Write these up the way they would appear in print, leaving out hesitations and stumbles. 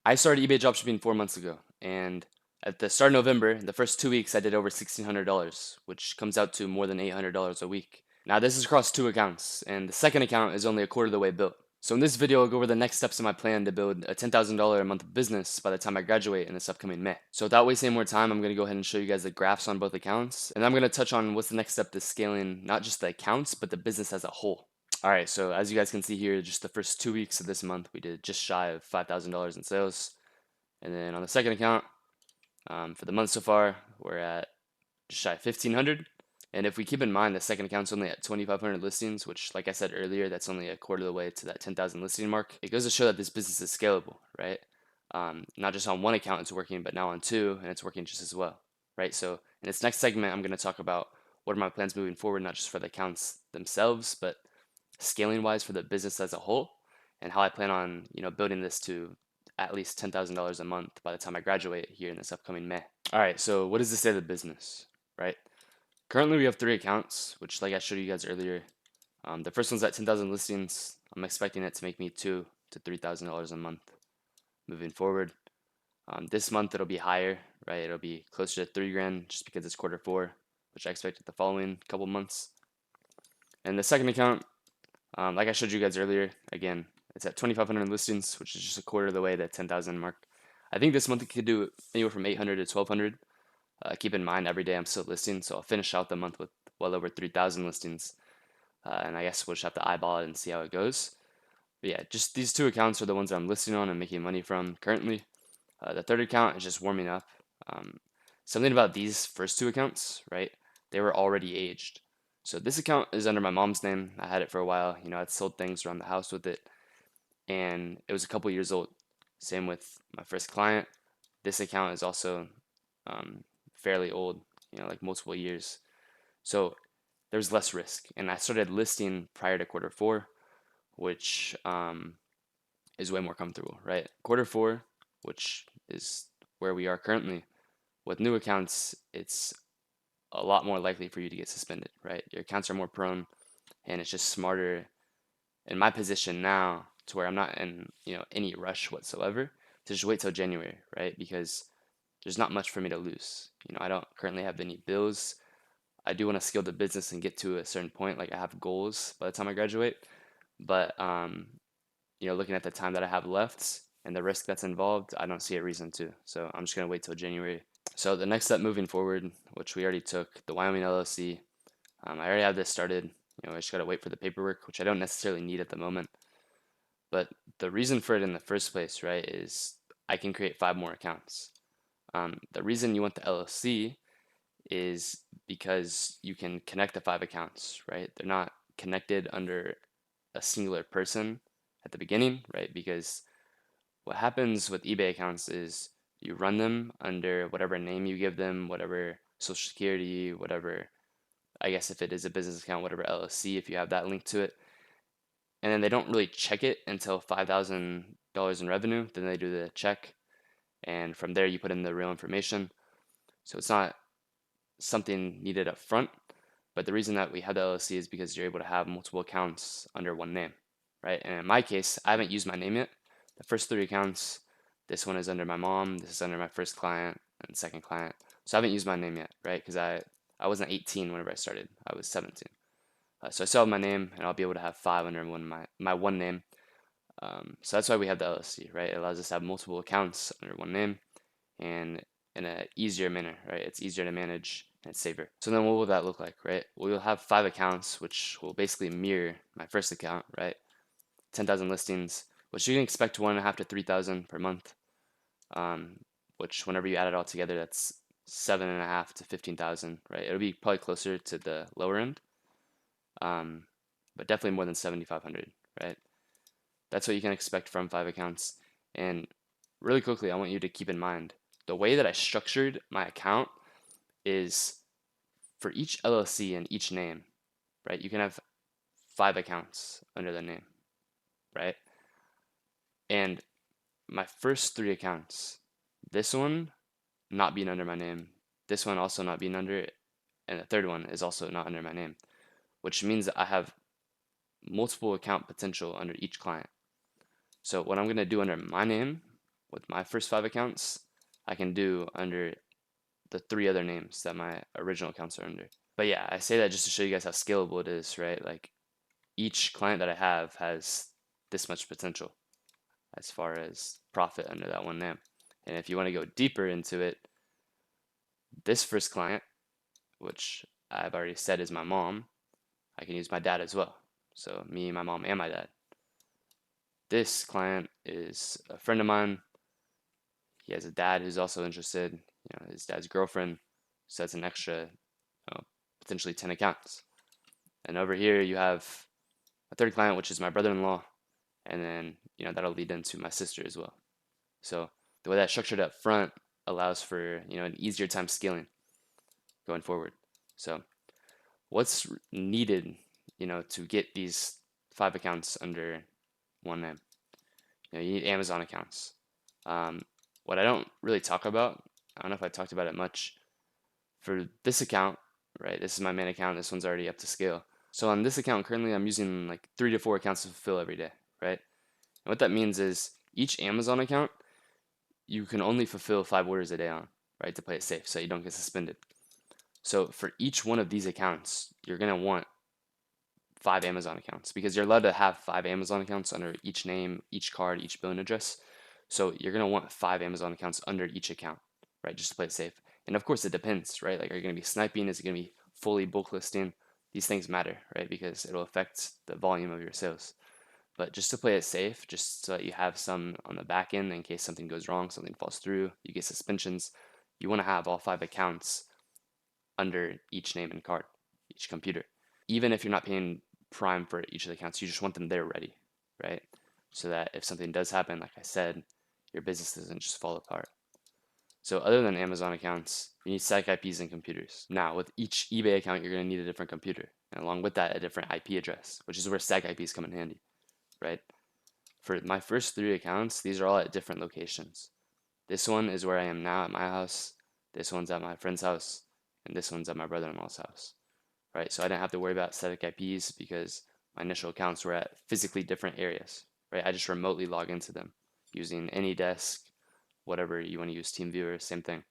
I started eBay dropshipping 4 months ago, and at the start of November, the first 2 weeks, I did over $1,600, which comes out to more than $800 a week. Now, this is across two accounts, and the second account is only a quarter of the way built. So, in this video, I'll go over the next steps in my plan to build a $10,000 a month business by the time I graduate in this upcoming May. So, without wasting any more time, I'm going to go ahead and show you guys the graphs on both accounts, and I'm going to touch on what's the next step to scaling not just the accounts, but the business as a whole. All right, so as you guys can see here, just the first 2 weeks of this month, we did just shy of $5,000 in sales. And then on the second account, for the month so far, we're at just shy of 1,500. And if we keep in mind the second account's only at 2,500 listings, which, like I said earlier, that's only a quarter of the way to that 10,000 listing mark, it goes to show that this business is scalable, right? Not just on one account it's working, but now on two, and it's working just as well, right? So in this next segment, I'm going to talk about what are my plans moving forward, not just for the accounts themselves, but scaling wise for the business as a whole, and how I plan on building this to at least $10,000 a month by the time I graduate here in this upcoming May. All right, so what does this say of the business, right? Currently, we have three accounts, which, like I showed you guys earlier, the first one's at 10,000 listings. I'm expecting it to make me $2,000 to $3,000 a month moving forward. This month it'll be higher, right? It'll be closer to 3 grand just because it's quarter four, which I expect the following couple months. And the second account, like I showed you guys earlier, again, it's at 2,500 listings, which is just a quarter of the way to 10,000 mark. I think this month it could do anywhere from 800 to 1,200. Keep in mind, every day I'm still listing, so I'll finish out the month with well over 3,000 listings. And I guess we'll just have to eyeball it and see how it goes. But yeah, just these two accounts are the ones that I'm listing on and making money from currently. The third account is just warming up. Um, Something about these first two accounts, right? They were already aged. So this account is under my mom's name. I had it for a while. I'd sold things around the house with it, and it was a couple years old. Same with my first client. This account is also fairly old, like multiple years. So there's less risk. And I started listing prior to quarter four, which is way more comfortable, right? Quarter four, which is where we are currently, with new accounts, it's a lot more likely for you to get suspended, right? Your accounts are more prone, and it's just smarter in my position now to where I'm not in, any rush whatsoever to just wait till January, right? Because there's not much for me to lose. I don't currently have any bills. I do want to scale the business and get to a certain point. Like I have goals by the time I graduate, but looking at the time that I have left and the risk that's involved, I don't see a reason to. So I'm just gonna wait till January. So the next step moving forward, which we already took, the Wyoming LLC, I already have this started. I just gotta wait for the paperwork, which I don't necessarily need at the moment. But the reason for it in the first place, right, is I can create 5 more accounts. The reason you want the LLC is because you can connect the 5 accounts, right? They're not connected under a singular person at the beginning, right? Because what happens with eBay accounts is you run them under whatever name you give them, whatever social security, whatever, I guess if it is a business account, whatever LLC, if you have that linked to it. And then they don't really check it until $5,000 in revenue. Then they do the check. And from there, you put in the real information. So it's not something needed up front. But the reason that we have the LLC is because you're able to have multiple accounts under one name, right? And in my case, I haven't used my name yet. The first 3 accounts, this one is under my mom, this is under my first client and second client. So I haven't used my name yet, right? Because I wasn't 18 whenever I started. I was 17. So I still have my name, and I'll be able to have 5 under my one name. So that's why we have the LLC, right? It allows us to have multiple accounts under one name, and in an easier manner, right? It's easier to manage and it's safer. So then what will that look like, right? Well, you'll have 5 accounts, which will basically mirror my first account, right? 10,000 listings, which you can expect 1.5 to 3,000 per month, which whenever you add it all together, that's 7.5 to 15,000, right? It'll be probably closer to the lower end, but definitely more than 7,500, right? That's what you can expect from 5 accounts. And really quickly, I want you to keep in mind the way that I structured my account is for each LLC and each name, right? You can have 5 accounts under the name, right? And my first 3 accounts, this one not being under my name, this one also not being under it, and the third one is also not under my name, which means that I have multiple account potential under each client. So what I'm going to do under my name with my first 5 accounts, I can do under the 3 other names that my original accounts are under. But yeah, I say that just to show you guys how scalable it is, right? Like each client that I have has this much potential as far as profit under that one name. And if you want to go deeper into it, this first client, which I've already said is my mom, I can use my dad as well. So me, my mom, and my dad. This client is a friend of mine. He has a dad who's also interested, his dad's girlfriend. So that's an extra, potentially 10 accounts. And over here you have a third client, which is my brother-in-law, and then that'll lead into my sister as well. So the way that's structured up front allows for an easier time scaling going forward. So what's needed to get these 5 accounts under one name? You need Amazon accounts. What I don't really talk about, I don't know if I talked about it much, for this account, right? This is my main account. This one's already up to scale. So on this account, currently I'm using like 3 to 4 accounts to fulfill every day, right? And what that means is each Amazon account, you can only fulfill 5 orders a day on, right? To play it safe so you don't get suspended. So for each one of these accounts, you're going to want 5 Amazon accounts because you're allowed to have 5 Amazon accounts under each name, each card, each billing address. So you're going to want 5 Amazon accounts under each account, right? Just to play it safe. And of course, it depends, right? Like, are you going to be sniping? Is it going to be fully bulk listing? These things matter, right? Because it'll affect the volume of your sales. But just to play it safe, just so that you have some on the back end in case something goes wrong, something falls through, you get suspensions, you want to have all 5 accounts under each name and card, each computer. Even if you're not paying Prime for each of the accounts, you just want them there ready, right? So that if something does happen, like I said, your business doesn't just fall apart. So other than Amazon accounts, you need static IPs and computers. Now, with each eBay account, you're going to need a different computer. And along with that, a different IP address, which is where static IPs come in handy, right? For my first 3 accounts, these are all at different locations. This one is where I am now at my house. This one's at my friend's house. And this one's at my brother-in-law's house, right? So I didn't have to worry about static IPs because my initial accounts were at physically different areas, right? I just remotely log into them using AnyDesk, whatever you want to use, TeamViewer, same thing.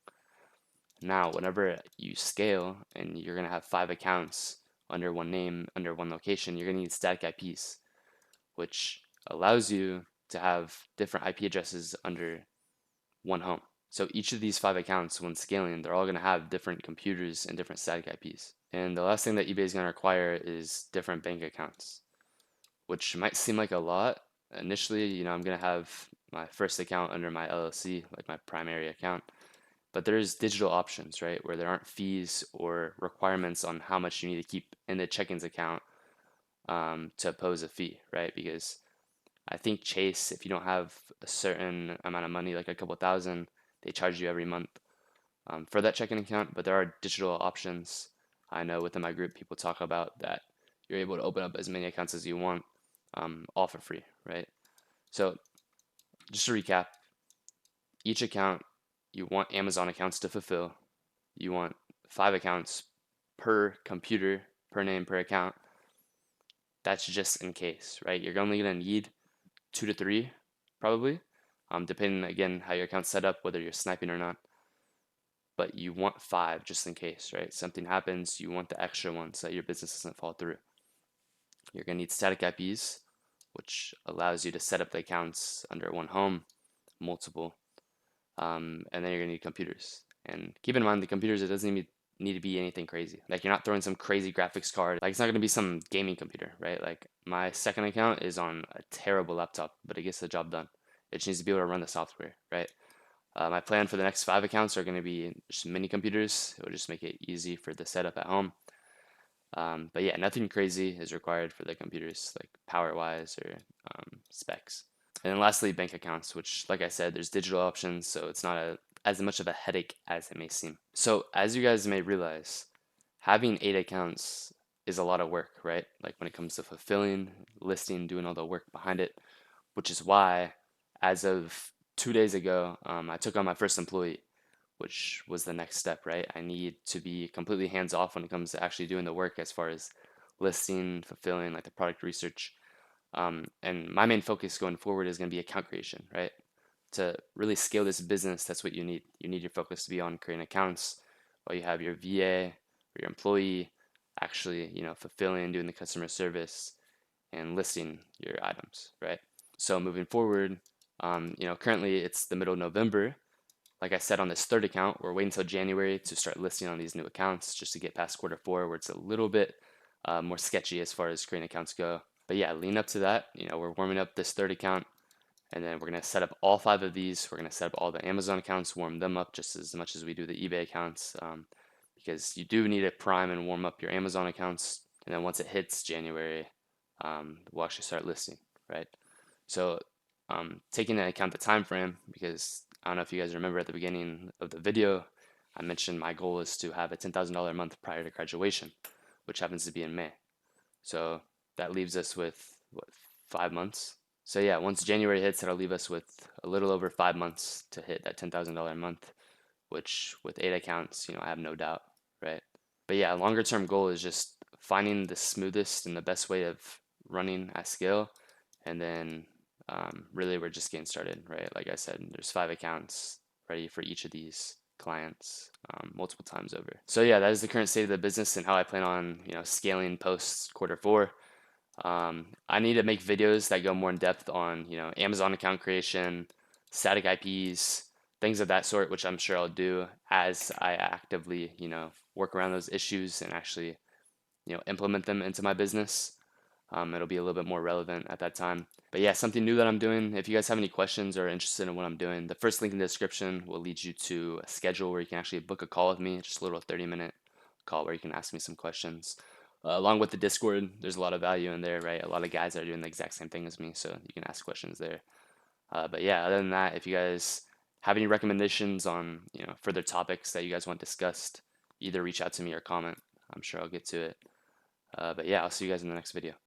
Now, whenever you scale and you're going to have 5 accounts under one name, under one location, you're going to need static IPs, which allows you to have different IP addresses under one home. So each of these 5 accounts, when scaling, they're all going to have different computers and different static IPs. And the last thing that eBay is going to require is different bank accounts, which might seem like a lot. Initially, I'm going to have my first account under my LLC, like my primary account. But there's digital options, right, where there aren't fees or requirements on how much you need to keep in the check-ins account to pose a fee, right? Because I think Chase, if you don't have a certain amount of money, like a couple thousand, they charge you every month for that checking account. But there are digital options. I know within my group, people talk about that you're able to open up as many accounts as you want, all for free, right? So just to recap, each account you want Amazon accounts to fulfill. You want 5 accounts per computer, per name, per account. That's just in case, right? You're only going to need 2 to 3 probably, depending again how your account's set up, whether you're sniping or not. But you want 5 just in case, right? Something happens, you want the extra one so that your business doesn't fall through. You're going to need static IPs, which allows you to set up the accounts under one home, multiple, and then you're going to need computers. And keep in mind, the computers, it doesn't even need to be anything crazy. Like you're not throwing some crazy graphics card. Like it's not going to be some gaming computer, right? Like my second account is on a terrible laptop, but it gets the job done. It just needs to be able to run the software, right? My plan for the next 5 accounts are going to be just mini computers. It will just make it easy for the setup at home. But yeah, nothing crazy is required for the computers, like power-wise or specs. And then lastly, bank accounts, which, like I said, there's digital options, so it's not as much of a headache as it may seem. So as you guys may realize, having 8 accounts is a lot of work, right? Like when it comes to fulfilling, listing, doing all the work behind it, which is why, as of 2 days ago, I took on my first employee, which was the next step, right? I need to be completely hands off when it comes to actually doing the work as far as listing, fulfilling, like the product research. And my main focus going forward is going to be account creation, right? to really scale this business, that's what you need. You need your focus to be on creating accounts while you have your VA or your employee actually, fulfilling and doing the customer service and listing your items, right? So moving forward, currently it's the middle of November. Like I said, on this third account, we're waiting until January to start listing on these new accounts just to get past quarter 4, where it's a little bit more sketchy as far as creating accounts go. But yeah, lean up to that. We're warming up this third account, and then we're going to set up all 5 of these. We're going to set up all the Amazon accounts, warm them up just as much as we do the eBay accounts, because you do need to prime and warm up your Amazon accounts. And then once it hits January, we'll actually start listing, right? So taking into account the time frame, because I don't know if you guys remember at the beginning of the video, I mentioned my goal is to have a $10,000 a month prior to graduation, which happens to be in May. So that leaves us with what, 5 months? So yeah, once January hits, that'll leave us with a little over 5 months to hit that $10,000 a month, which with 8 accounts, I have no doubt, right? But yeah, a longer term goal is just finding the smoothest and the best way of running at scale. And then really we're just getting started, right? Like I said, there's 5 accounts ready for each of these clients multiple times over. So yeah, that is the current state of the business and how I plan on, scaling post quarter 4. I need to make videos that go more in depth on, Amazon account creation, static IPs, things of that sort, which I'm sure I'll do as I actively, work around those issues and actually, implement them into my business. It'll be a little bit more relevant at that time. But yeah, something new that I'm doing. If you guys have any questions or are interested in what I'm doing, the first link in the description will lead you to a schedule where you can actually book a call with me, just a little 30-minute call where you can ask me some questions. Along with the Discord, there's a lot of value in there, right? A lot of guys that are doing the exact same thing as me, so you can ask questions there. But yeah, other than that, if you guys have any recommendations on further topics that you guys want discussed, either reach out to me or comment. I'm sure I'll get to it. But yeah, I'll see you guys in the next video.